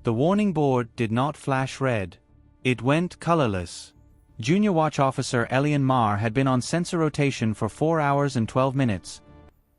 The warning board did not flash red. It went colorless. Junior Watch Officer Elian Marr had been on sensor rotation for 4 hours and 12 minutes,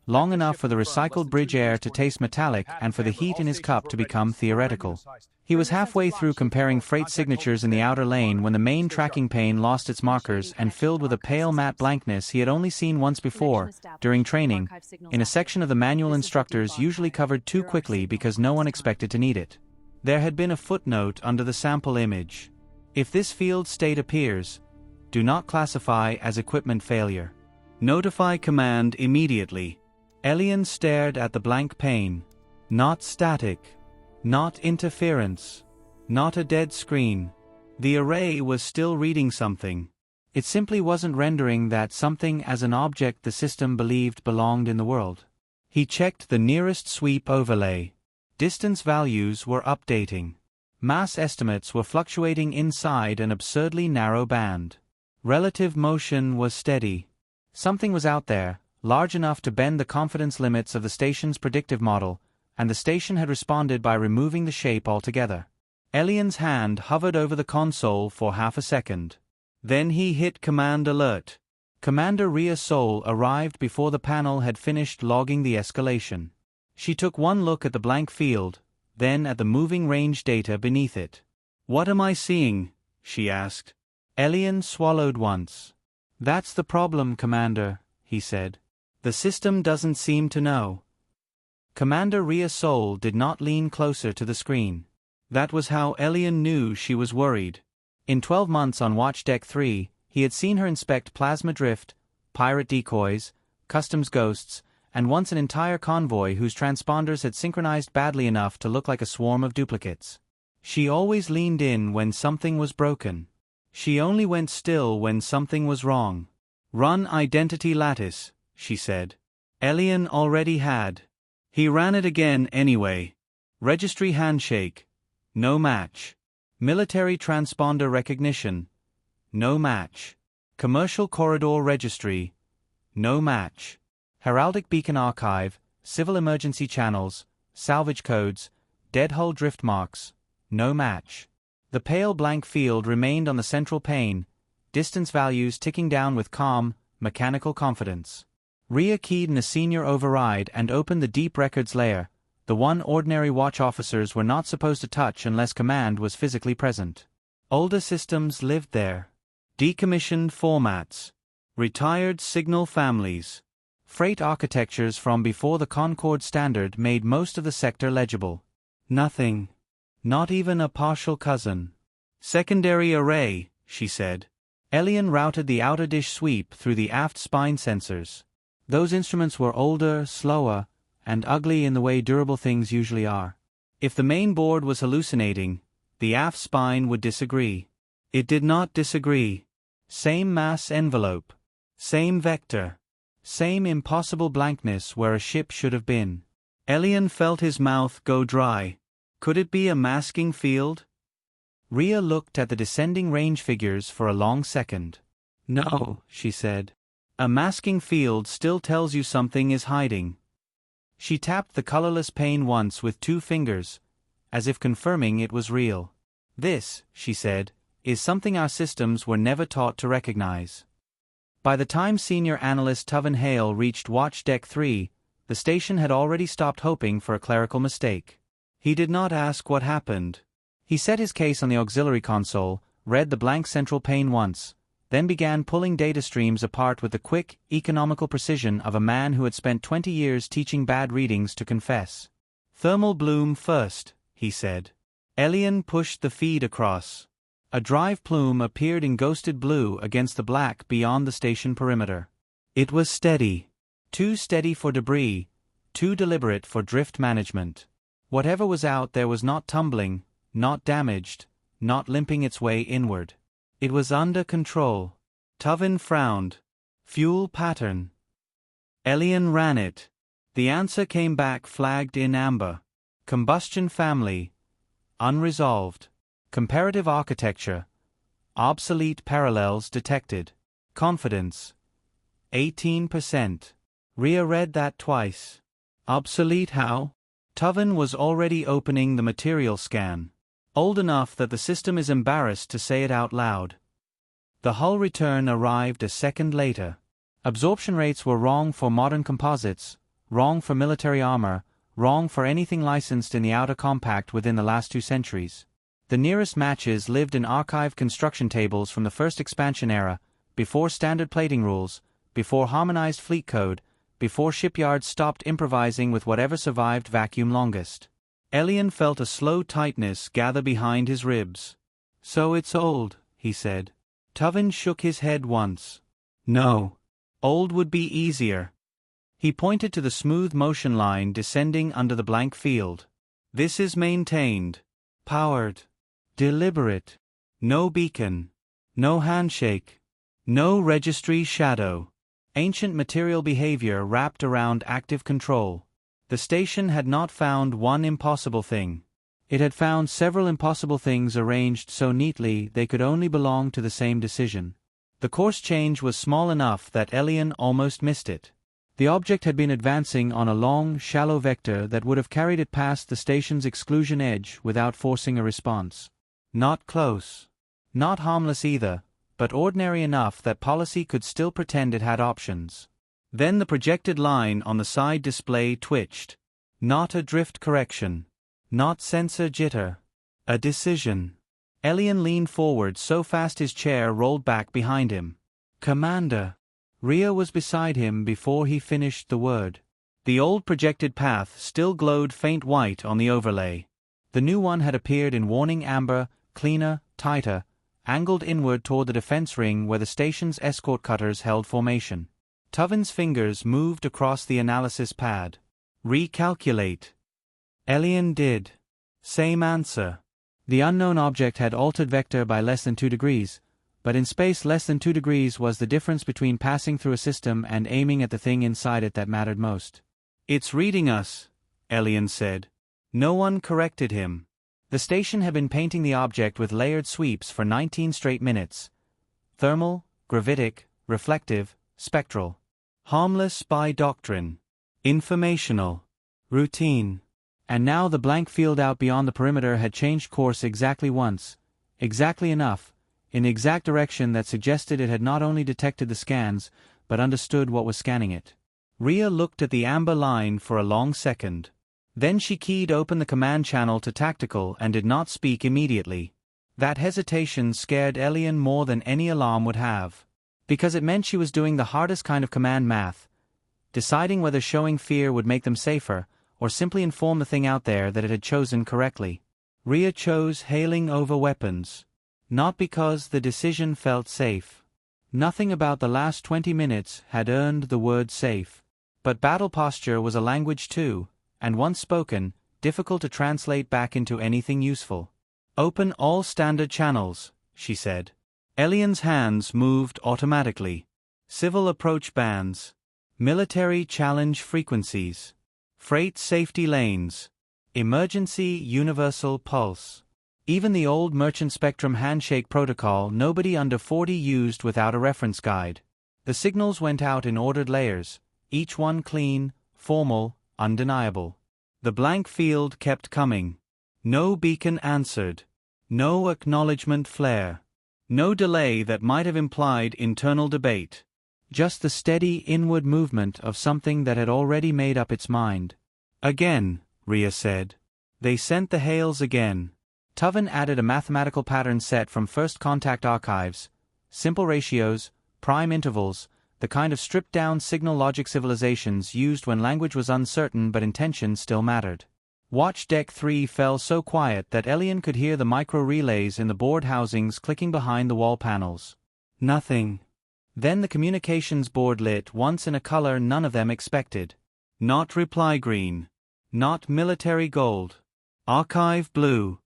long enough for the recycled bridge air to taste metallic and for the heat in his cup to become theoretical. He was halfway through comparing freight signatures in the outer lane when the main tracking pane lost its markers and filled with a pale matte blankness he had only seen once before, during training, in a section of the manual instructors usually covered too quickly because no one expected to need it. There had been a footnote under the sample image. If this field state appears, do not classify as equipment failure. Notify command immediately. Elian stared at the blank pane. Not static. Not interference. Not a dead screen. The array was still reading something. It simply wasn't rendering that something as an object the system believed belonged in the world. He checked the nearest sweep overlay. Distance values were updating. Mass estimates were fluctuating inside an absurdly narrow band. Relative motion was steady. Something was out there, large enough to bend the confidence limits of the station's predictive model, and the station had responded by removing the shape altogether. Elian's hand hovered over the console for half a second. Then he hit Command Alert. Commander Rhea Sol arrived before the panel had finished logging the escalation. She took one look at the blank field, then at the moving range data beneath it. "What am I seeing?" she asked. Elian swallowed once. "That's the problem, Commander," he said. "The system doesn't seem to know." Commander Rhea Sol did not lean closer to the screen. That was how Elian knew she was worried. In 12 months on Watch Deck 3, he had seen her inspect plasma drift, pirate decoys, customs ghosts, and once an entire convoy whose transponders had synchronized badly enough to look like a swarm of duplicates. She always leaned in when something was broken. She only went still when something was wrong. "Run Identity Lattice," she said. Elian already had. He ran it again anyway. Registry Handshake. No match. Military Transponder Recognition. No match. Commercial Corridor Registry. No match. Heraldic Beacon Archive, Civil Emergency Channels, Salvage Codes, Dead Hull Drift Marks. No match. The pale blank field remained on the central pane, distance values ticking down with calm, mechanical confidence. Rhea keyed in a senior override and opened the deep records layer, the one ordinary watch officers were not supposed to touch unless command was physically present. Older systems lived there. Decommissioned formats. Retired signal families. Freight architectures from before the Concorde standard made most of the sector legible. Nothing. Not even a partial cousin. "Secondary array," she said. Elian routed the outer dish sweep through the aft spine sensors. Those instruments were older, slower, and ugly in the way durable things usually are. If the main board was hallucinating, the aft spine would disagree. It did not disagree. Same mass envelope. Same vector. Same impossible blankness where a ship should have been. Elian felt his mouth go dry. Could it be a masking field? Rhea looked at the descending range figures for a long second. "No," she said. "A masking field still tells you something is hiding." She tapped the colorless pane once with 2 fingers, as if confirming it was real. "This," she said, "is something our systems were never taught to recognize." By the time Senior Analyst Tuven Hale reached Watch Deck 3, the station had already stopped hoping for a clerical mistake. He did not ask what happened. He set his case on the auxiliary console, read the blank central pane once, then began pulling data streams apart with the quick, economical precision of a man who had spent 20 years teaching bad readings to confess. "Thermal bloom first," he said. Elian pushed the feed across. A drive plume appeared in ghosted blue against the black beyond the station perimeter. It was steady. Too steady for debris, too deliberate for drift management. Whatever was out there was not tumbling, not damaged, not limping its way inward. It was under control. Tuven frowned. "Fuel pattern." Elian ran it. The answer came back flagged in amber. "Combustion family. Unresolved. Comparative architecture. Obsolete parallels detected. Confidence. 18%. Rhea read that twice. Obsolete how? Tuven was already opening the material scan. Old enough that the system is embarrassed to say it out loud. The hull return arrived a second later. Absorption rates were wrong for modern composites, wrong for military armor, wrong for anything licensed in the outer compact within the last 2 centuries. The nearest matches lived in archived construction tables from the first expansion era, before standard plating rules, before harmonized fleet code, before shipyards stopped improvising with whatever survived vacuum longest. Elian felt a slow tightness gather behind his ribs. "So it's old," he said. Tuvin shook his head once. "No. Old would be easier." He pointed to the smooth motion line descending under the blank field. "This is maintained. Powered. Deliberate. No beacon. No handshake. No registry shadow. Ancient material behavior wrapped around active control." The station had not found one impossible thing. It had found several impossible things arranged so neatly they could only belong to the same decision. The course change was small enough that Elian almost missed it. The object had been advancing on a long, shallow vector that would have carried it past the station's exclusion edge without forcing a response. Not close. Not harmless either, but ordinary enough that policy could still pretend it had options. Then the projected line on the side display twitched. Not a drift correction. Not sensor jitter. A decision. Elian leaned forward so fast his chair rolled back behind him. "Commander." Rhea was beside him before he finished the word. The old projected path still glowed faint white on the overlay. The new one had appeared in warning amber, cleaner, tighter, angled inward toward the defense ring where the station's escort cutters held formation. Tuvin's fingers moved across the analysis pad. "Recalculate." Elian did. Same answer. The unknown object had altered vector by less than 2 degrees, but in space less than 2 degrees was the difference between passing through a system and aiming at the thing inside it that mattered most. "It's reading us," Elian said. No one corrected him. The station had been painting the object with layered sweeps for 19 straight minutes. Thermal, gravitic, reflective, spectral. Harmless by doctrine. Informational. Routine. And now the blank field out beyond the perimeter had changed course exactly once, exactly enough, in the exact direction that suggested it had not only detected the scans, but understood what was scanning it. Rhea looked at the amber line for a long second. Then she keyed open the command channel to tactical and did not speak immediately. That hesitation scared Elian more than any alarm would have. Because it meant she was doing the hardest kind of command math, deciding whether showing fear would make them safer, or simply inform the thing out there that it had chosen correctly. Rhea chose hailing over weapons. Not because the decision felt safe. Nothing about the last 20 minutes had earned the word safe. But battle posture was a language too, and once spoken, difficult to translate back into anything useful. "Open all standard channels," she said. Elian's hands moved automatically. Civil approach bands. Military challenge frequencies. Freight safety lanes. Emergency universal pulse. Even the old merchant spectrum handshake protocol nobody under 40 used without a reference guide. The signals went out in ordered layers, each one clean, formal, undeniable. The blank field kept coming. No beacon answered. No acknowledgement flare. No delay that might have implied internal debate. Just the steady inward movement of something that had already made up its mind. "Again," Rhea said. They sent the hails again. Tuvin added a mathematical pattern set from first contact archives, simple ratios, prime intervals, the kind of stripped-down signal logic civilizations used when language was uncertain but intention still mattered. Watch Deck 3 fell so quiet that Elian could hear the micro-relays in the board housings clicking behind the wall panels. Nothing. Then the communications board lit once in a color none of them expected. Not reply green. Not military gold. Archive blue.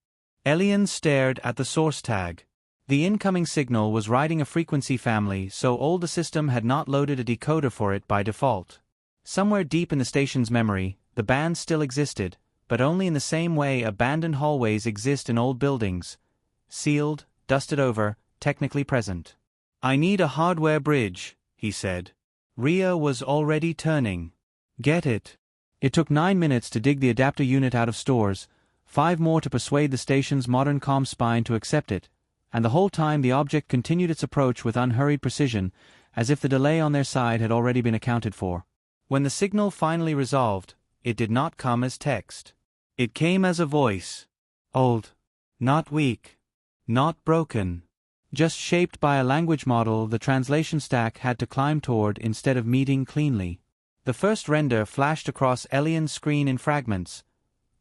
Elian stared at the source tag. The incoming signal was riding a frequency family so old the system had not loaded a decoder for it by default. Somewhere deep in the station's memory, the band still existed, but only in the same way abandoned hallways exist in old buildings. Sealed, dusted over, technically present. "I need a hardware bridge," he said. Rhea was already turning. "Get it." It took 9 minutes to dig the adapter unit out of stores, 5 more to persuade the station's modern comm spine to accept it, and the whole time the object continued its approach with unhurried precision, as if the delay on their side had already been accounted for. When the signal finally resolved, it did not come as text. It came as a voice. Old. Not weak. Not broken. Just shaped by a language model the translation stack had to climb toward instead of meeting cleanly. The first render flashed across Elian's screen in fragments,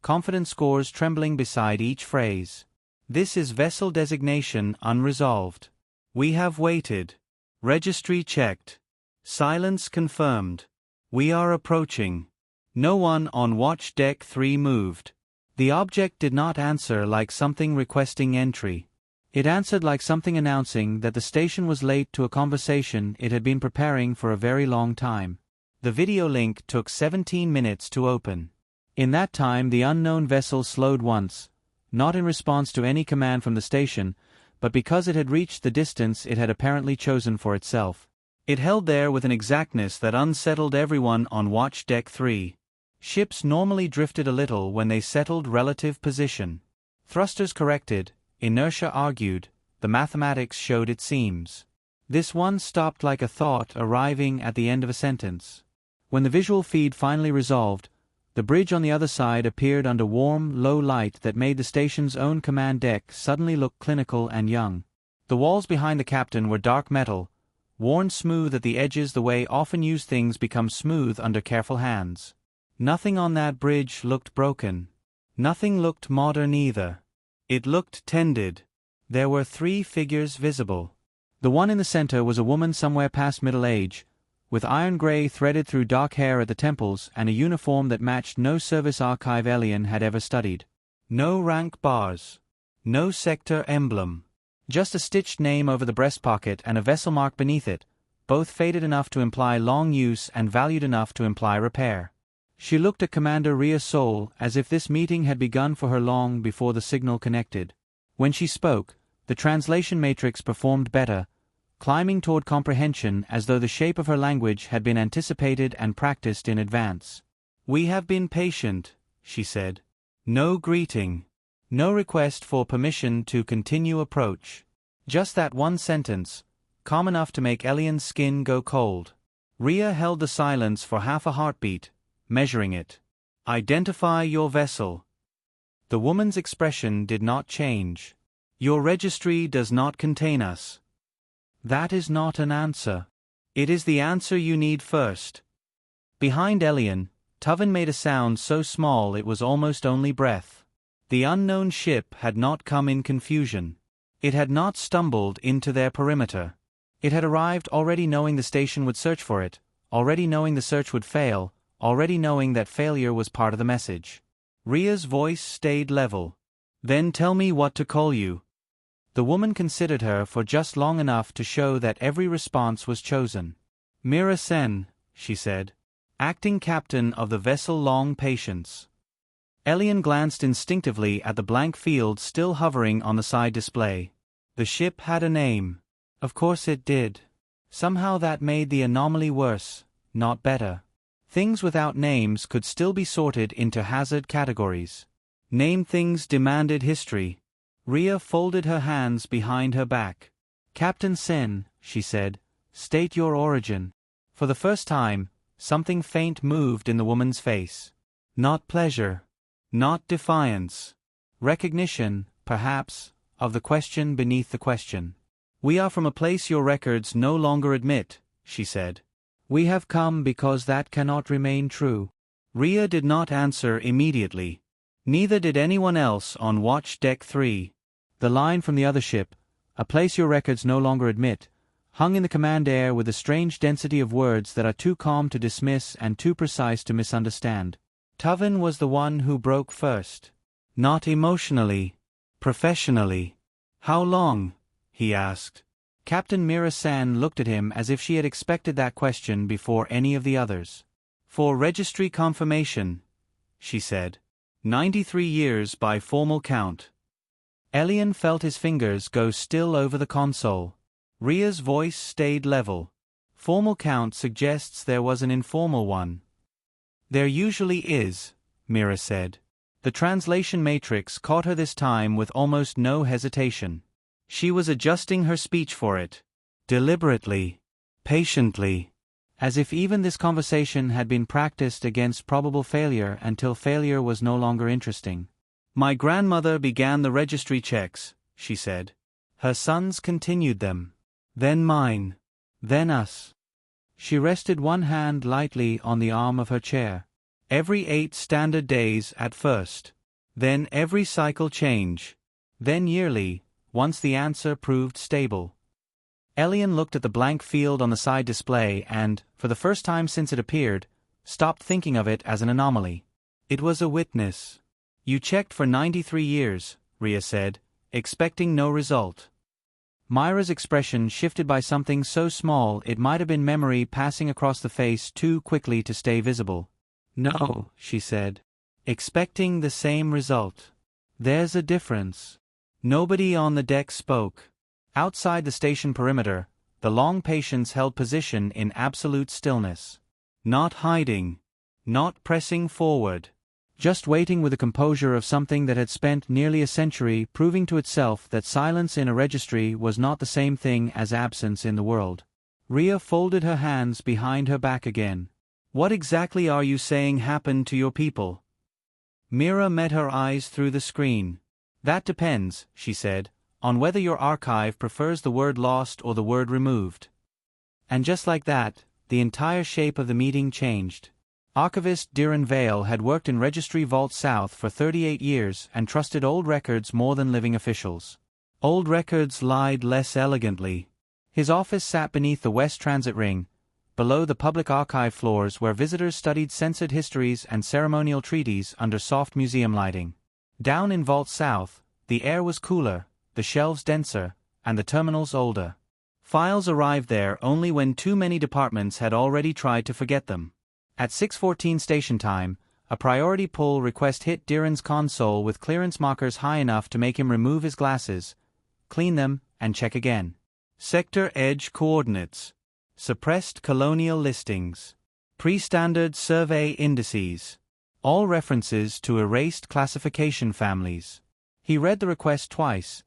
confidence scores trembling beside each phrase. This is vessel designation unresolved. We have waited. Registry checked. Silence confirmed. We are approaching. No one on watch deck 3 moved. The object did not answer like something requesting entry. It answered like something announcing that the station was late to a conversation it had been preparing for a very long time. The video link took 17 minutes to open. In that time the unknown vessel slowed once, not in response to any command from the station, but because it had reached the distance it had apparently chosen for itself. It held there with an exactness that unsettled everyone on watch deck 3. Ships normally drifted a little when they settled relative position. Thrusters corrected, inertia argued, the mathematics showed it seems. This one stopped like a thought arriving at the end of a sentence. When the visual feed finally resolved, the bridge on the other side appeared under warm, low light that made the station's own command deck suddenly look clinical and young. The walls behind the captain were dark metal, worn smooth at the edges the way often used things become smooth under careful hands. Nothing on that bridge looked broken. Nothing looked modern either. It looked tended. There were 3 figures visible. The one in the center was a woman somewhere past middle age, with iron gray threaded through dark hair at the temples and a uniform that matched no service archive Elian had ever studied. No rank bars. No sector emblem. Just a stitched name over the breast pocket and a vessel mark beneath it, both faded enough to imply long use and valued enough to imply repair. She looked at Commander Mira Sen as if this meeting had begun for her long before the signal connected. When she spoke, the translation matrix performed better, climbing toward comprehension as though the shape of her language had been anticipated and practiced in advance. We have been patient, she said. No greeting. No request for permission to continue approach. Just that one sentence, calm enough to make Elian's skin go cold. Rhea held the silence for half a heartbeat, measuring it. Identify your vessel. The woman's expression did not change. Your registry does not contain us. That is not an answer. It is the answer you need first. Behind Elian, Tuvin made a sound so small it was almost only breath. The unknown ship had not come in confusion. It had not stumbled into their perimeter. It had arrived already knowing the station would search for it, already knowing the search would fail, already knowing that failure was part of the message. Rhea's voice stayed level. Then tell me what to call you. The woman considered her for just long enough to show that every response was chosen. Mira Sen, she said. Acting captain of the vessel Long Patience. Elian glanced instinctively at the blank field still hovering on the side display. The ship had a name. Of course it did. Somehow that made the anomaly worse, not better. Things without names could still be sorted into hazard categories. Named things demanded history. Rhea folded her hands behind her back. Captain Sen, she said, state your origin. For the first time, something faint moved in the woman's face. Not pleasure. Not defiance. Recognition, perhaps, of the question beneath the question. We are from a place your records no longer admit, she said. We have come because that cannot remain true. Rhea did not answer immediately. Neither did anyone else on watch deck 3. The line from the other ship, a place your records no longer admit, hung in the command air with a strange density of words that are too calm to dismiss and too precise to misunderstand. Tuvin was the one who broke first. Not emotionally. Professionally. How long? He asked. Captain Mira Sen looked at him as if she had expected that question before any of the others. For registry confirmation, she said. 93 years by formal count. Elian felt his fingers go still over the console. Rhea's voice stayed level. Formal count suggests there was an informal one. There usually is, Mira said. The translation matrix caught her this time with almost no hesitation. She was adjusting her speech for it. Deliberately. Patiently. As if even this conversation had been practiced against probable failure until failure was no longer interesting. My grandmother began the registry checks, she said. Her sons continued them. Then mine. Then us. She rested one hand lightly on the arm of her chair. Every 8 standard days at first. Then every cycle change. Then yearly, once the answer proved stable. Elian looked at the blank field on the side display and, for the first time since it appeared, stopped thinking of it as an anomaly. It was a witness. You checked for 93 years, Ria said, expecting no result. Mira's expression shifted by something so small it might have been memory passing across the face too quickly to stay visible. No, she said. Expecting the same result. There's a difference. Nobody on the deck spoke. Outside the station perimeter, the long patients held position in absolute stillness. Not hiding. Not pressing forward. Just waiting with the composure of something that had spent nearly a century proving to itself that silence in a registry was not the same thing as absence in the world. Ria folded her hands behind her back again. What exactly are you saying happened to your people? Mira met her eyes through the screen. That depends, she said, on whether your archive prefers the word lost or the word removed. And just like that, the entire shape of the meeting changed. Archivist Diran Vale had worked in Registry Vault South for 38 years and trusted old records more than living officials. Old records lied less elegantly. His office sat beneath the West Transit Ring, below the public archive floors where visitors studied censored histories and ceremonial treaties under soft museum lighting. Down in Vault South, the air was cooler, the shelves denser, and the terminals older. Files arrived there only when too many departments had already tried to forget them. At 6:14 station time, a priority pull request hit Diran's console with clearance markers high enough to make him remove his glasses, clean them, and check again. Sector Edge Coordinates. Suppressed colonial listings. Pre-standard survey indices. All references to erased classification families. He read the request twice,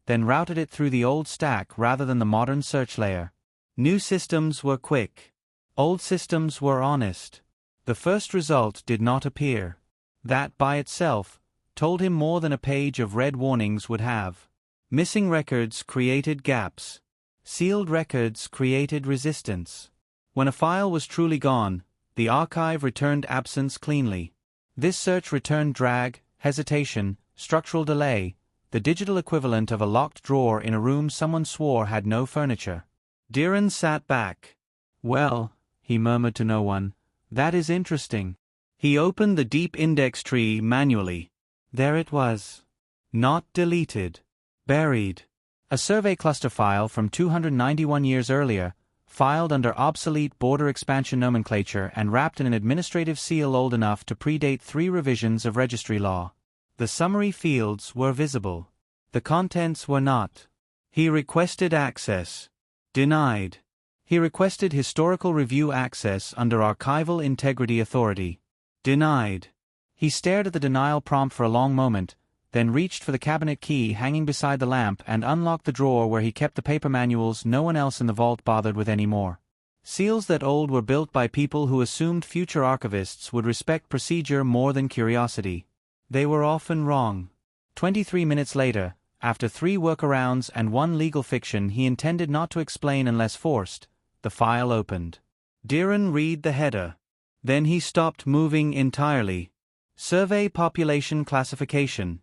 then routed it through the old stack rather than the modern search layer. New systems were quick. Old systems were honest. The first result did not appear. That, by itself, told him more than a page of red warnings would have. Missing records created gaps. Sealed records created resistance. When a file was truly gone, the archive returned absence cleanly. This search returned drag, hesitation, structural delay, the digital equivalent of a locked drawer in a room someone swore had no furniture. Diran sat back. Well, he murmured to no one, that is interesting. He opened the deep index tree manually. There it was. Not deleted. Buried. A survey cluster file from 291 years earlier, filed under obsolete border expansion nomenclature and wrapped in an administrative seal old enough to predate 3 revisions of registry law. The summary fields were visible. The contents were not. He requested access. Denied. He requested historical review access under Archival Integrity Authority. Denied. He stared at the denial prompt for a long moment, then reached for the cabinet key hanging beside the lamp and unlocked the drawer where he kept the paper manuals no one else in the vault bothered with anymore. Seals that old were built by people who assumed future archivists would respect procedure more than curiosity. They were often wrong. 23 minutes later, after 3 workarounds and 1 legal fiction he intended not to explain unless forced, the file opened. Diran read the header. Then he stopped moving entirely. Survey population classification.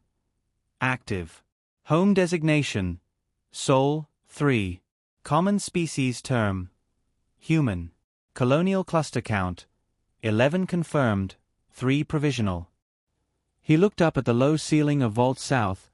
Active. Home designation. Sol, 3. Common species term. Human. Colonial cluster count. 11 confirmed, 3 provisional. He looked up at the low ceiling of Vault South,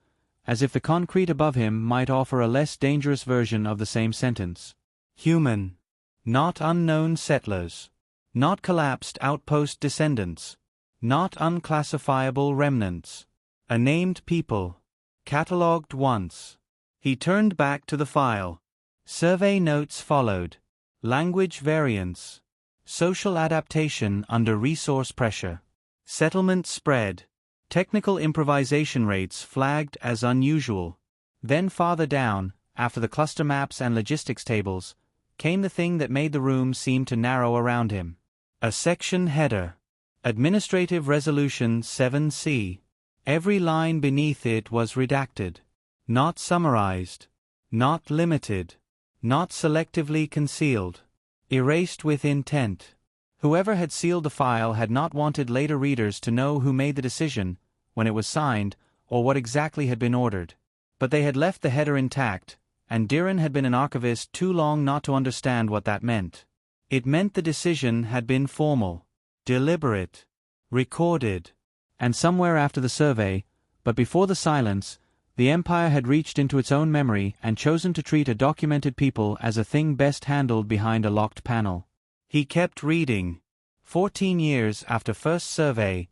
as if the concrete above him might offer a less dangerous version of the same sentence. Human. Not unknown settlers. Not collapsed outpost descendants. Not unclassifiable remnants. A named people. Catalogued once. He turned back to the file. Survey notes followed. Language variance. Social adaptation under resource pressure. Settlement spread. Technical improvisation rates flagged as unusual. Then farther down, after the cluster maps and logistics tables, came the thing that made the room seem to narrow around him. A section header. Administrative Resolution 7C. Every line beneath it was redacted. Not summarized. Not limited. Not selectively concealed. Erased with intent. Whoever had sealed the file had not wanted later readers to know who made the decision, when it was signed, or what exactly had been ordered. But they had left the header intact, and Diran had been an archivist too long not to understand what that meant. It meant the decision had been formal, deliberate, recorded, and somewhere after the survey, but before the silence, the Empire had reached into its own memory and chosen to treat a documented people as a thing best handled behind a locked panel. He kept reading. 14 years after first survey.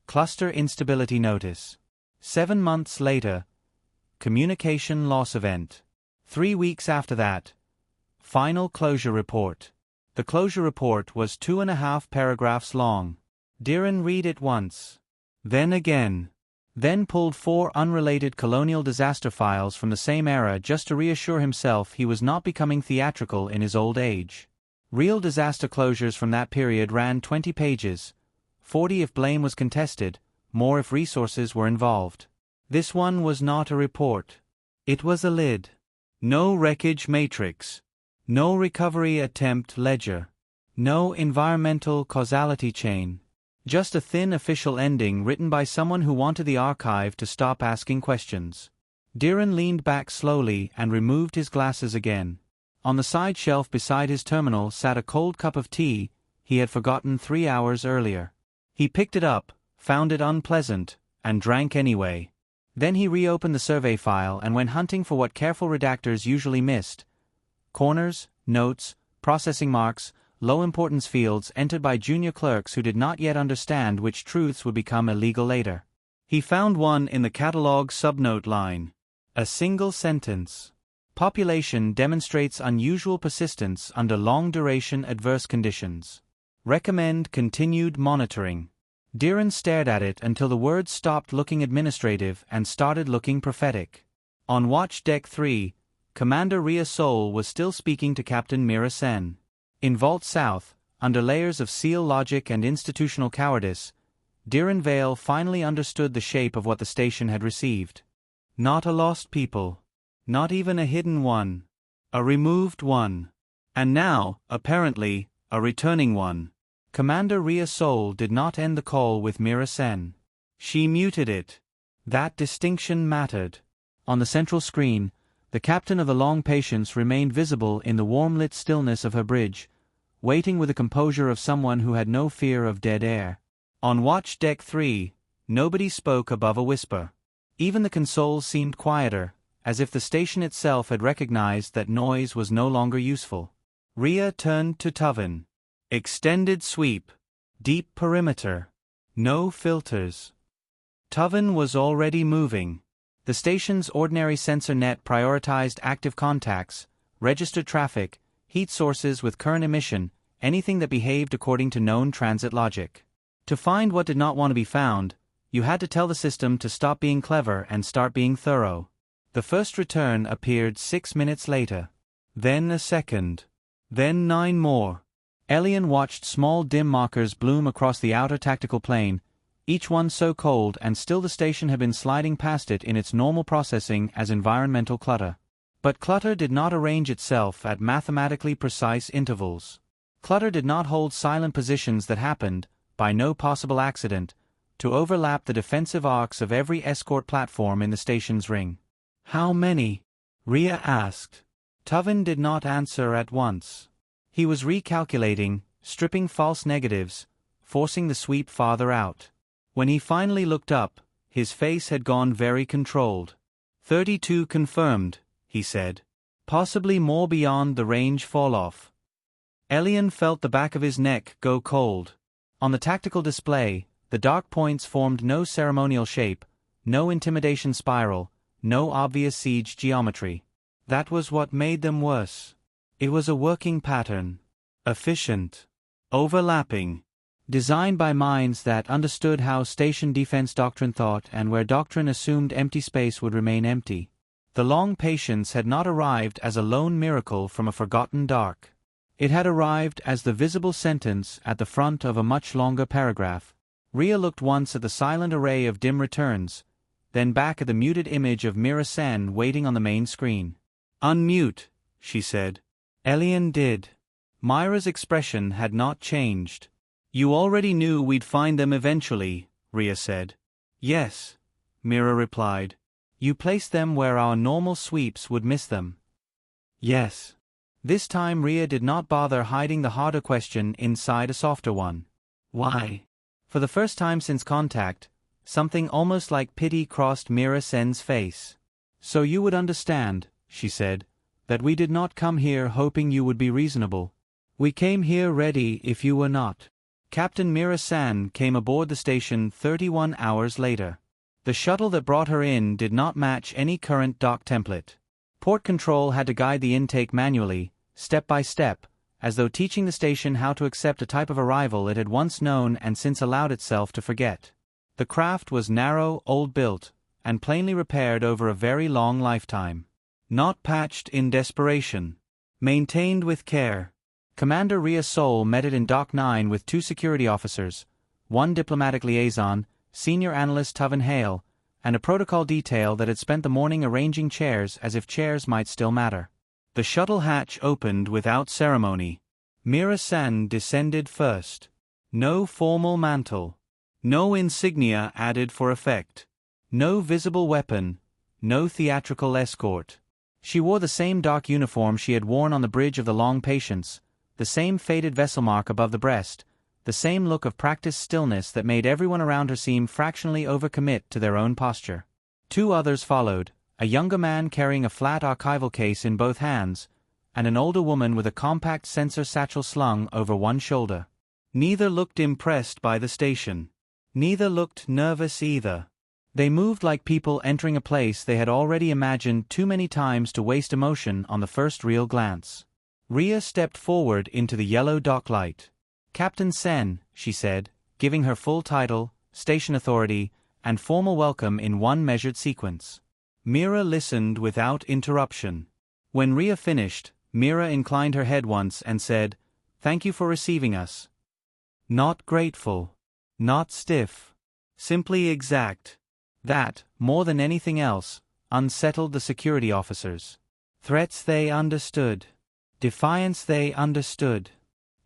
Cluster instability notice. 7 months later. Communication loss event. 3 weeks after that. Final closure report. The closure report was 2.5 paragraphs long. Diran read it once. Then again. Then pulled 4 unrelated colonial disaster files from the same era just to reassure himself he was not becoming theatrical in his old age. Real disaster closures from that period ran 20 pages, 40 if blame was contested, more if resources were involved. This one was not a report. It was a lid. No wreckage matrix. No recovery attempt ledger. No environmental causality chain. Just a thin official ending written by someone who wanted the archive to stop asking questions. Diran leaned back slowly and removed his glasses again. On the side shelf beside his terminal sat a cold cup of tea he had forgotten 3 hours earlier. He picked it up, found it unpleasant, and drank anyway. Then he reopened the survey file and went hunting for what careful redactors usually missed. Corners, notes, processing marks, low-importance fields entered by junior clerks who did not yet understand which truths would become illegal later. He found one in the catalog subnote line. A single sentence. Population demonstrates unusual persistence under long-duration adverse conditions. Recommend continued monitoring. Diran stared at it until the words stopped looking administrative and started looking prophetic. On Watch Deck 3, Commander Ria Sol was still speaking to Captain Mira Sen. In Vault South, under layers of SEAL logic and institutional cowardice, Diran Vale finally understood the shape of what the station had received. Not a lost people. Not even a hidden one. A removed one. And now, apparently, a returning one. Commander Ria Sol did not end the call with Mira Sen. She muted it. That distinction mattered. On the central screen, the captain of the Long Patience remained visible in the warm-lit stillness of her bridge, waiting with the composure of someone who had no fear of dead air. On Watch Deck 3, nobody spoke above a whisper. Even the consoles seemed quieter, as if the station itself had recognized that noise was no longer useful. Ria turned to Tuvin. Extended sweep. Deep perimeter. No filters. Tuvin was already moving. The station's ordinary sensor net prioritized active contacts, registered traffic, heat sources with current emission, anything that behaved according to known transit logic. To find what did not want to be found, you had to tell the system to stop being clever and start being thorough. The first return appeared 6 minutes later. Then a second. Then 9 more. Elian watched small dim markers bloom across the outer tactical plane, each one so cold and still the station had been sliding past it in its normal processing as environmental clutter. But clutter did not arrange itself at mathematically precise intervals. Clutter did not hold silent positions that happened, by no possible accident, to overlap the defensive arcs of every escort platform in the station's ring. How many? Ria asked. Tuvin did not answer at once. He was recalculating, stripping false negatives, forcing the sweep farther out. When he finally looked up, his face had gone very controlled. 32 confirmed, he said. Possibly more beyond the range fall-off. Elian felt the back of his neck go cold. On the tactical display, the dark points formed no ceremonial shape, no intimidation spiral, no obvious siege geometry. That was what made them worse. It was a working pattern. Efficient. Overlapping. Designed by minds that understood how station defense doctrine thought and where doctrine assumed empty space would remain empty. The long patience had not arrived as a lone miracle from a forgotten dark. It had arrived as the visible sentence at the front of a much longer paragraph. Rhea looked once at the silent array of dim returns, then back at the muted image of Mira Sen waiting on the main screen. "Unmute," she said. Elian did. Mira's expression had not changed. "You already knew we'd find them eventually," Rhea said. "Yes," Mira replied. "You placed them where our normal sweeps would miss them." "Yes." This time Rhea did not bother hiding the harder question inside a softer one. "Why?" For the first time since contact, something almost like pity crossed Mira Sen's face. "So you would understand," she said, "that we did not come here hoping you would be reasonable. We came here ready if you were not." Captain Mira Sen came aboard the station 31 hours later. The shuttle that brought her in did not match any current dock template. Port control had to guide the intake manually, step by step, as though teaching the station how to accept a type of arrival it had once known and since allowed itself to forget. The craft was narrow, old-built, and plainly repaired over a very long lifetime. Not patched in desperation. Maintained with care. Commander Rhea Sol met it in Dock 9 with 2 security officers, 1 diplomatic liaison, Senior Analyst Tuvin Hale, and a protocol detail that had spent the morning arranging chairs as if chairs might still matter. The shuttle hatch opened without ceremony. Mira Sen descended first. No formal mantle. No insignia added for effect. No visible weapon. No theatrical escort. She wore the same dark uniform she had worn on the bridge of the Long Patience, the same faded vessel mark above the breast, the same look of practiced stillness that made everyone around her seem fractionally overcommit to their own posture. 2 others followed, a younger man carrying a flat archival case in both hands, and an older woman with a compact sensor satchel slung over one shoulder. Neither looked impressed by the station. Neither looked nervous either. They moved like people entering a place they had already imagined too many times to waste emotion on the first real glance. Rhea stepped forward into the yellow dock light. "Captain Sen," she said, giving her full title, station authority, and formal welcome in one measured sequence. Mira listened without interruption. When Rhea finished, Mira inclined her head once and said, "Thank you for receiving us." Not grateful. Not stiff. Simply exact. That, more than anything else, unsettled the security officers. Threats they understood. Defiance they understood.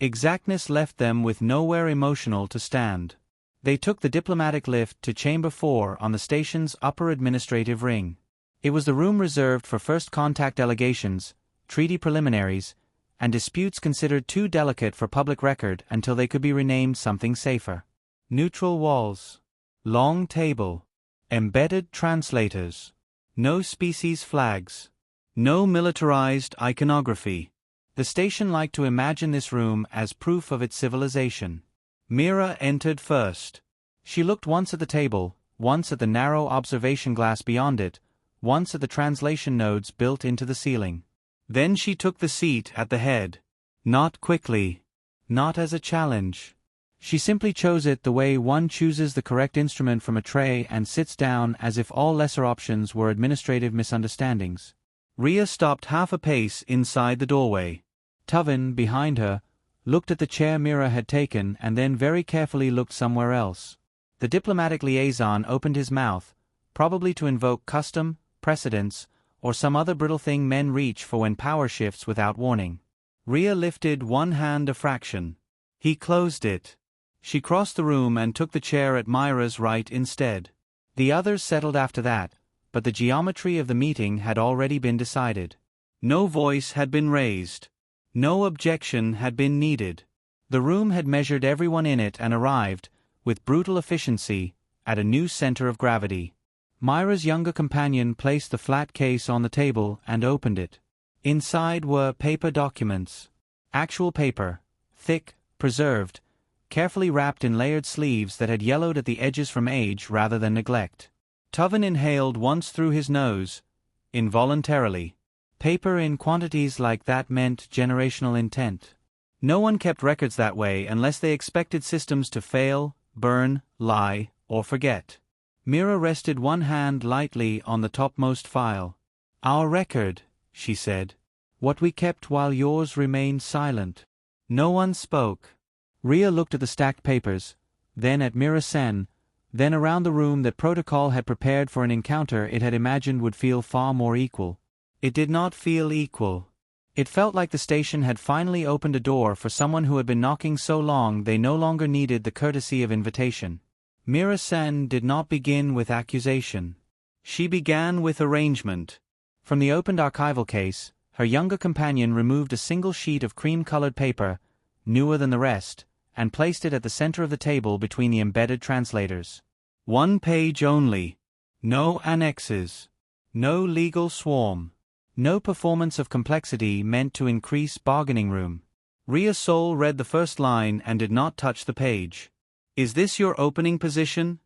Exactness left them with nowhere emotional to stand. They took the diplomatic lift to Chamber 4 on the station's upper administrative ring. It was the room reserved for first contact delegations, treaty preliminaries, and disputes considered too delicate for public record until they could be renamed something safer. Neutral walls. Long table. Embedded translators. No species flags. No militarized iconography. The station liked to imagine this room as proof of its civilization. Mira entered first. She looked once at the table, once at the narrow observation glass beyond it, once at the translation nodes built into the ceiling. Then she took the seat at the head. Not quickly. Not as a challenge. She simply chose it the way one chooses the correct instrument from a tray and sits down as if all lesser options were administrative misunderstandings. Rhea stopped half a pace inside the doorway. Tuvin, behind her, looked at the chair Mira had taken and then very carefully looked somewhere else. The diplomatic liaison opened his mouth, probably to invoke custom, precedence, or some other brittle thing men reach for when power shifts without warning. Rhea lifted one hand a fraction. He closed it. She crossed the room and took the chair at Mira's right instead. The others settled after that, but the geometry of the meeting had already been decided. No voice had been raised. No objection had been needed. The room had measured everyone in it and arrived, with brutal efficiency, at a new center of gravity. Mira's younger companion placed the flat case on the table and opened it. Inside were paper documents. Actual paper, thick, preserved, carefully wrapped in layered sleeves that had yellowed at the edges from age rather than neglect. Tuvin inhaled once through his nose, involuntarily. Paper in quantities like that meant generational intent. No one kept records that way unless they expected systems to fail, burn, lie, or forget. Mira rested one hand lightly on the topmost file. "Our record," she said. "What we kept while yours remained silent." No one spoke. Rhea looked at the stacked papers, then at Mira Sen, then around the room that protocol had prepared for an encounter it had imagined would feel far more equal. It did not feel equal. It felt like the station had finally opened a door for someone who had been knocking so long they no longer needed the courtesy of invitation. Mira Sen did not begin with accusation. She began with arrangement. From the opened archival case, her younger companion removed a single sheet of cream-colored paper, newer than the rest, and placed it at the center of the table between the embedded translators. One page only. No annexes. No legal swarm. No performance of complexity meant to increase bargaining room. Rhea Sol read the first line and did not touch the page. "Is this your opening position?"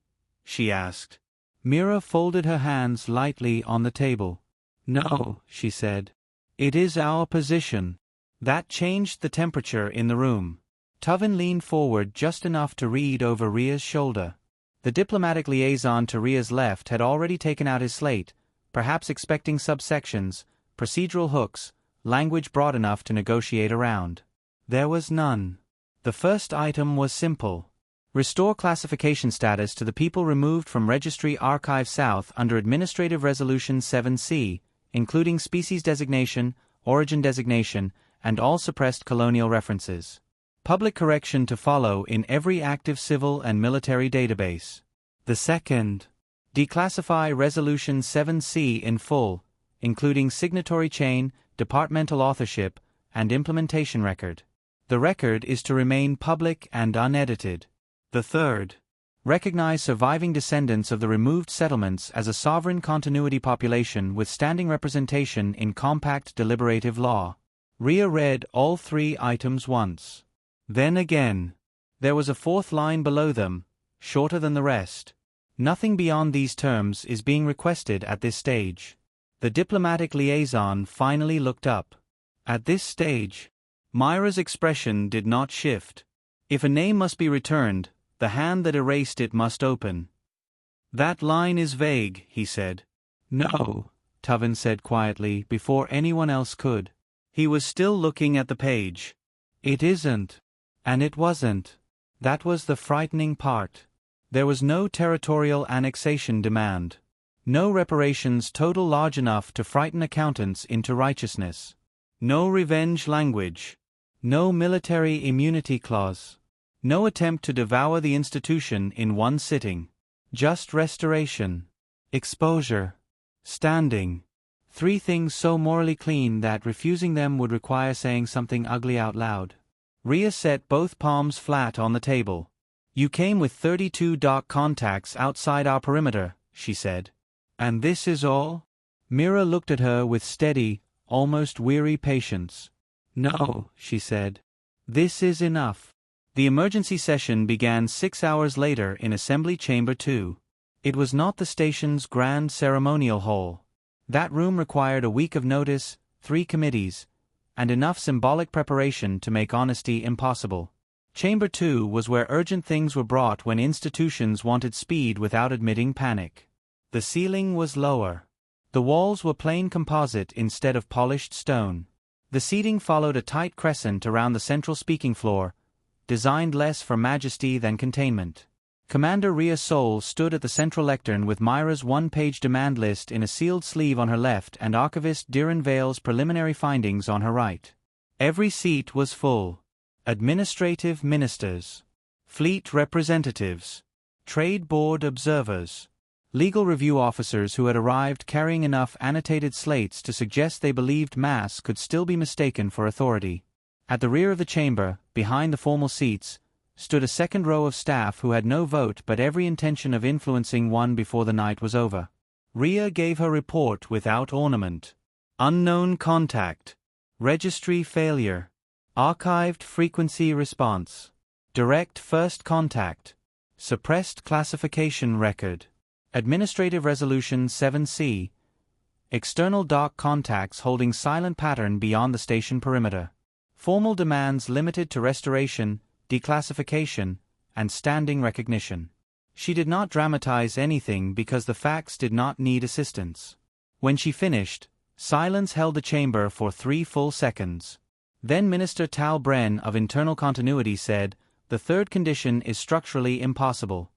she asked. Mira folded her hands lightly on the table. "No," she said. "It is our position." That changed the temperature in the room. Tuvin leaned forward just enough to read over Rhea's shoulder. The diplomatic liaison to Rhea's left had already taken out his slate, perhaps expecting subsections, procedural hooks, language broad enough to negotiate around. There was none. The first item was simple. Restore classification status to the people removed from Registry Archive South under Administrative Resolution 7C, including species designation, origin designation, and all suppressed colonial references. Public correction to follow in every active civil and military database. The second. Declassify Resolution 7C in full, including signatory chain, departmental authorship, and implementation record. The record is to remain public and unedited. The third. Recognize surviving descendants of the removed settlements as a sovereign continuity population with standing representation in compact deliberative law. Rhea read all three items once. Then again. There was a fourth line below them, shorter than the rest. Nothing beyond these terms is being requested at this stage. The diplomatic liaison finally looked up. At this stage, Mira's expression did not shift. If a name must be returned, the hand that erased it must open. "That line is vague," he said. "No," Tuvin said quietly before anyone else could. He was still looking at the page. "It isn't. And it wasn't." That was the frightening part. There was no territorial annexation demand. No reparations total large enough to frighten accountants into righteousness. No revenge language. No military immunity clause. No attempt to devour the institution in one sitting. Just restoration. Exposure. Standing. Three things so morally clean that refusing them would require saying something ugly out loud. Rhea set both palms flat on the table. "You came with 32 dark contacts outside our perimeter," she said. "And this is all?" Mira looked at her with steady, almost weary patience. "No," she said. "This is enough." The emergency session began 6 hours later in Assembly Chamber 2. It was not the station's grand ceremonial hall. That room required a week of notice, 3 committees, and enough symbolic preparation to make honesty impossible. Chamber 2 was where urgent things were brought when institutions wanted speed without admitting panic. The ceiling was lower. The walls were plain composite instead of polished stone. The seating followed a tight crescent around the central speaking floor, designed less for majesty than containment. Commander Rhea Sol stood at the central lectern with Mira's one-page demand list in a sealed sleeve on her left and archivist Diran Vale's preliminary findings on her right. Every seat was full. Administrative ministers, fleet representatives, trade board observers, legal review officers who had arrived carrying enough annotated slates to suggest they believed mass could still be mistaken for authority. At the rear of the chamber, behind the formal seats, stood a second row of staff who had no vote but every intention of influencing one before the night was over. Rhea gave her report without ornament. Unknown contact. Registry failure. Archived frequency response. Direct first contact. Suppressed classification record. Administrative Resolution 7C. External dark contacts holding silent pattern beyond the station perimeter. Formal demands limited to restoration, declassification, and standing recognition. She did not dramatize anything because the facts did not need assistance. When she finished, silence held the chamber for 3 full seconds. Then Minister Tal Bren of Internal Continuity said, "The third condition is structurally impossible."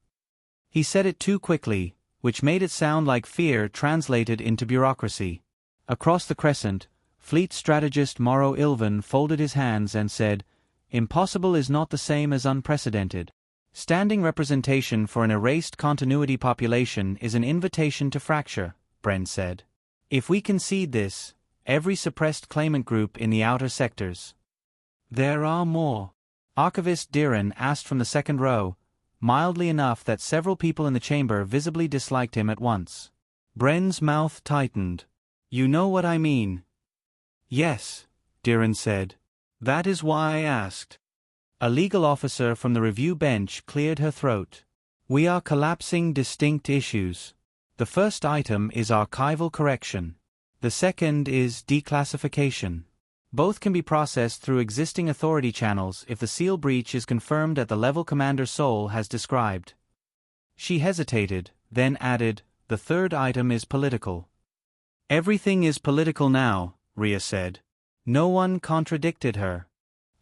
He said it too quickly, which made it sound like fear translated into bureaucracy. Across the crescent, Fleet Strategist Morrow Ilvan folded his hands and said, "Impossible is not the same as unprecedented. Standing representation for an erased continuity population is an invitation to fracture," Bren said. "If we concede this, every suppressed claimant group in the outer sectors." "There are more?" Archivist Diran asked from the second row, mildly enough that several people in the chamber visibly disliked him at once. Bren's mouth tightened. "You know what I mean." "Yes," Diran said. "That is why I asked." A legal officer from the review bench cleared her throat. "We are collapsing distinct issues. The first item is archival correction. The second is declassification. Both can be processed through existing authority channels if the seal breach is confirmed at the level Commander Sol has described." She hesitated, then added, "The third item is political." "Everything is political now," Rhea said. No one contradicted her.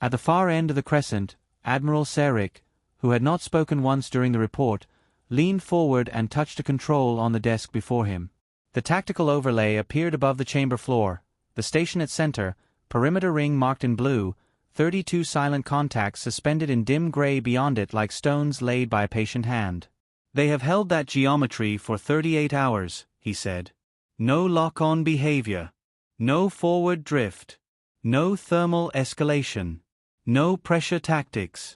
At the far end of the crescent, Admiral Sarek, who had not spoken once during the report, leaned forward and touched a control on the desk before him. The tactical overlay appeared above the chamber floor, the station at center, perimeter ring marked in blue, 32 silent contacts suspended in dim gray beyond it like stones laid by a patient hand. "They have held that geometry for 38 hours, he said. "No lock-on behavior. No forward drift. No thermal escalation. No pressure tactics."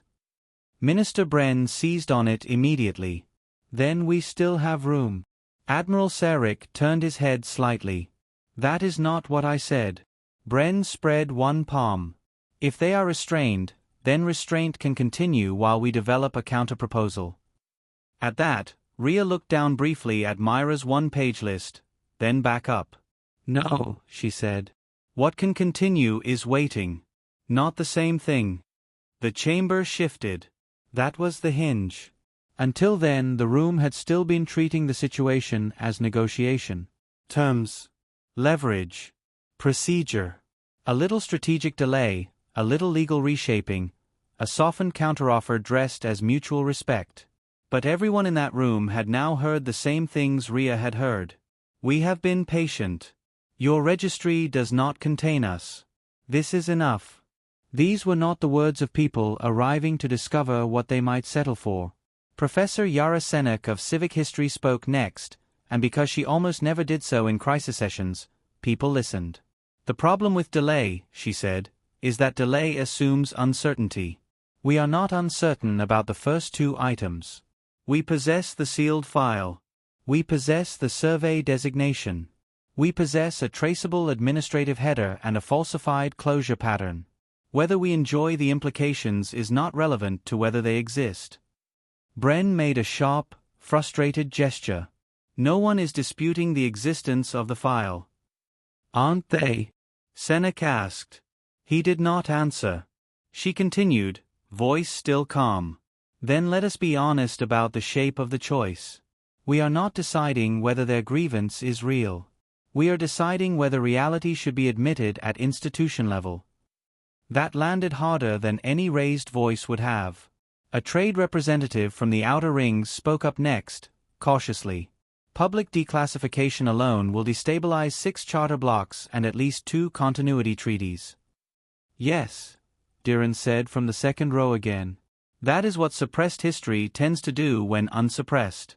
Minister Bren seized on it immediately. "Then we still have room." Admiral Sarek turned his head slightly. "That is not what I said." Bren spread one palm. "If they are restrained, then restraint can continue while we develop a counterproposal." At that, Rhea looked down briefly at Mira's one-page list, then back up. "No," she said. "What can continue is waiting. Not the same thing." The chamber shifted. That was the hinge. Until then, the room had still been treating the situation as negotiation. Terms. Leverage. Procedure. A little strategic delay, a little legal reshaping, a softened counteroffer dressed as mutual respect. But everyone in that room had now heard the same things Rhea had heard. "We have been patient. Your registry does not contain us. This is enough." These were not the words of people arriving to discover what they might settle for. Professor Mira Sen of Civic History spoke next, and because she almost never did so in crisis sessions, people listened. "The problem with delay," she said, "is that delay assumes uncertainty. We are not uncertain about the first 2 items. We possess the sealed file. We possess the survey designation. We possess a traceable administrative header and a falsified closure pattern. Whether we enjoy the implications is not relevant to whether they exist." Bren made a sharp, frustrated gesture. "No one is disputing the existence of the file." "Aren't they?" Senek asked. He did not answer. She continued, voice still calm. "Then let us be honest about the shape of the choice. We are not deciding whether their grievance is real. We are deciding whether reality should be admitted at institution level." That landed harder than any raised voice would have. A trade representative from the outer rings spoke up next, cautiously. "Public declassification alone will destabilize 6 charter blocks and at least 2 continuity treaties." "Yes," Diran said from the second row again. "That is what suppressed history tends to do when unsuppressed."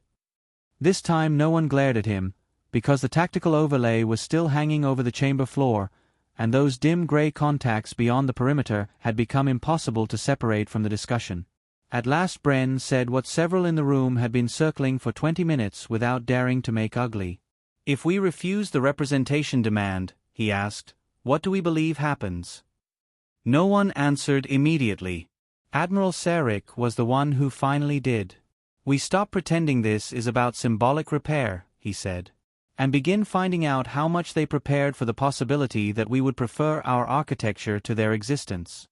This time no one glared at him, because the tactical overlay was still hanging over the chamber floor, and those dim gray contacts beyond the perimeter had become impossible to separate from the discussion. At last Bren said what several in the room had been circling for 20 minutes without daring to make ugly. "If we refuse the representation demand," he asked, "what do we believe happens?" No one answered immediately. Admiral Sarek was the one who finally did. "We stop pretending this is about symbolic repair," he said. and begin finding out how much they prepared for the possibility that we would prefer our architecture to their existence.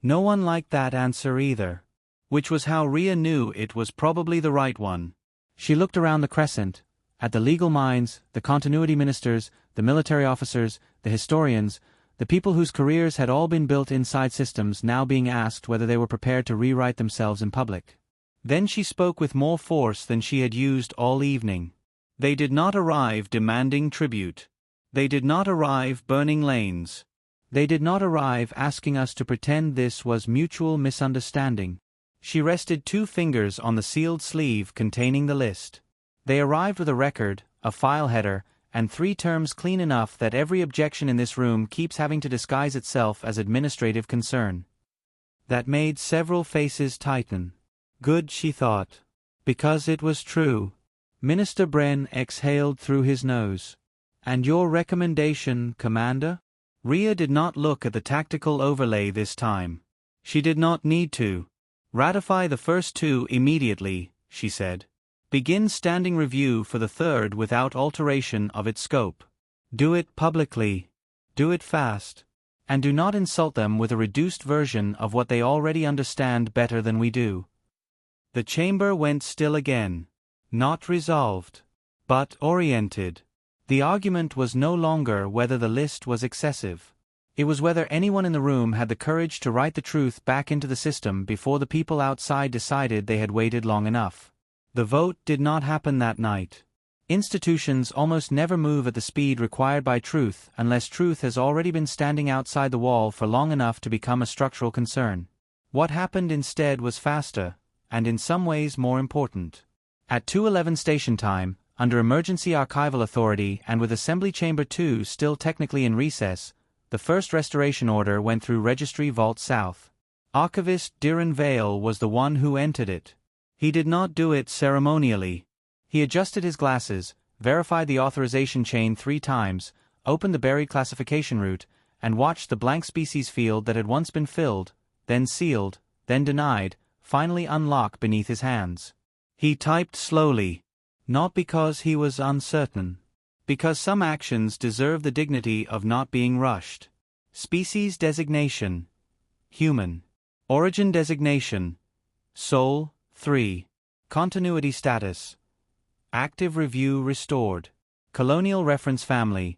No one liked that answer either. Which was how Rhea knew it was probably the right one. She looked around the crescent, at the legal minds, the continuity ministers, the military officers, the historians, the people whose careers had all been built inside systems now being asked whether they were prepared to rewrite themselves in public. Then she spoke with more force than she had used all evening. They did not arrive demanding tribute. They did not arrive burning lanes. They did not arrive asking us to pretend this was mutual misunderstanding. She rested 2 fingers on the sealed sleeve containing the list. They arrived with a record, a file header, and 3 terms clean enough that every objection in this room keeps having to disguise itself as administrative concern. That made several faces tighten. Good, she thought. Because it was true. Minister Bren exhaled through his nose. And your recommendation, Commander? Rhea did not look at the tactical overlay this time. She did not need to. Ratify the first 2 immediately, she said. Begin standing review for the 3rd without alteration of its scope. Do it publicly. Do it fast. And do not insult them with a reduced version of what they already understand better than we do. The chamber went still again. Not resolved, but oriented. The argument was no longer whether the list was excessive. It was whether anyone in the room had the courage to write the truth back into the system before the people outside decided they had waited long enough. The vote did not happen that night. Institutions almost never move at the speed required by truth unless truth has already been standing outside the wall for long enough to become a structural concern. What happened instead was faster, and in some ways more important. At 2:11 station time, under emergency archival authority and with Assembly Chamber 2 still technically in recess, the first restoration order went through Registry Vault South. Archivist Diran Vale was the one who entered it. He did not do it ceremonially. He adjusted his glasses, verified the authorization chain 3 times, opened the buried classification route, and watched the blank species field that had once been filled, then sealed, then denied, finally unlock beneath his hands. He typed slowly. Not because he was uncertain. Because some actions deserve the dignity of not being rushed. Species designation. Human. Origin designation. Soul, 3. Continuity status. Active review restored. Colonial reference family.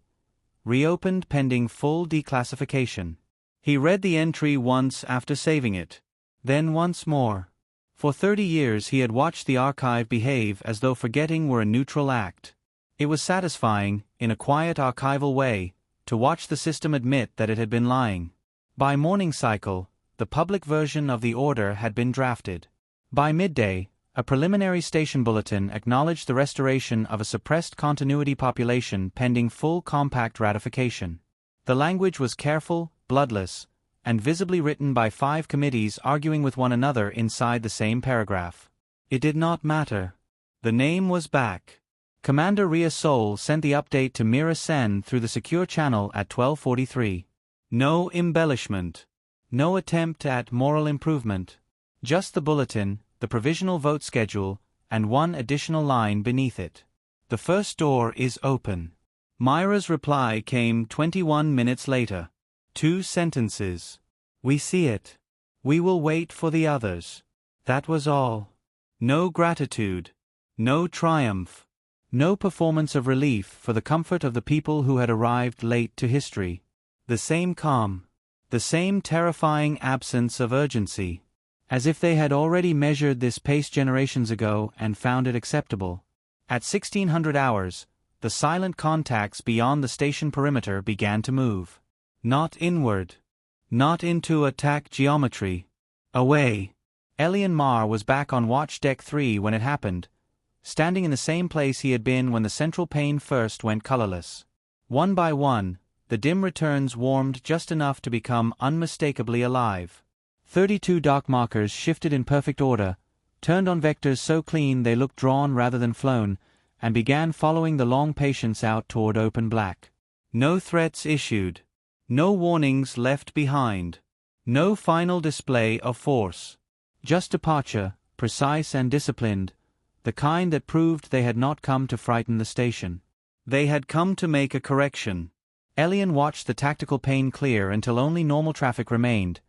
Reopened pending full declassification. He read the entry once after saving it. Then once more. For 30 years he had watched the archive behave as though forgetting were a neutral act. It was satisfying, in a quiet archival way, to watch the system admit that it had been lying. By morning cycle, the public version of the order had been drafted. By midday, a preliminary station bulletin acknowledged the restoration of a suppressed continuity population pending full compact ratification. The language was careful, bloodless, and visibly written by 5 committees arguing with one another inside the same paragraph. It did not matter. The name was back. Commander Rhea Sol sent the update to Mira Sen through the secure channel at 12:43. No embellishment. No attempt at moral improvement. Just the bulletin, the provisional vote schedule, and 1 additional line beneath it. The first door is open. Mira's reply came 21 minutes later. 2 sentences. We see it. We will wait for the others. That was all. No gratitude. No triumph. No performance of relief for the comfort of the people who had arrived late to history. The same calm. The same terrifying absence of urgency. As if they had already measured this pace generations ago and found it acceptable. At 1600 hours, the silent contacts beyond the station perimeter began to move. Not inward. Not into attack geometry. Away. Elian Mar was back on Watch Deck 3 when it happened, standing in the same place he had been when the central pane first went colorless. One by one, the dim returns warmed just enough to become unmistakably alive. 32 dock markers shifted in perfect order, turned on vectors so clean they looked drawn rather than flown, and began following the long patience out toward open black. No threats issued. No warnings left behind. No final display of force. Just departure, precise and disciplined, the kind that proved they had not come to frighten the station. They had come to make a correction. Elian watched the tactical pane clear until only normal traffic remained.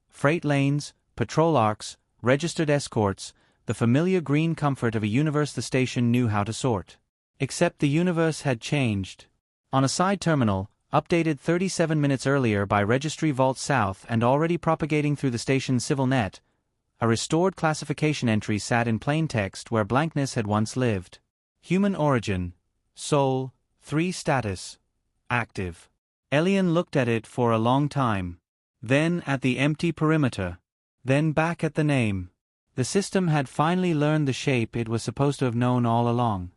Freight lanes, patrol arcs, registered escorts, the familiar green comfort of a universe the station knew how to sort. Except the universe had changed. On a side terminal, updated 37 minutes earlier by Registry Vault South and already propagating through the station's civil net, a restored classification entry sat in plain text where blankness had once lived. Human origin. Soul. 3 status. Active. Elian looked at it for a long time. Then at the empty perimeter. Then back at the name. The system had finally learned the shape it was supposed to have known all along.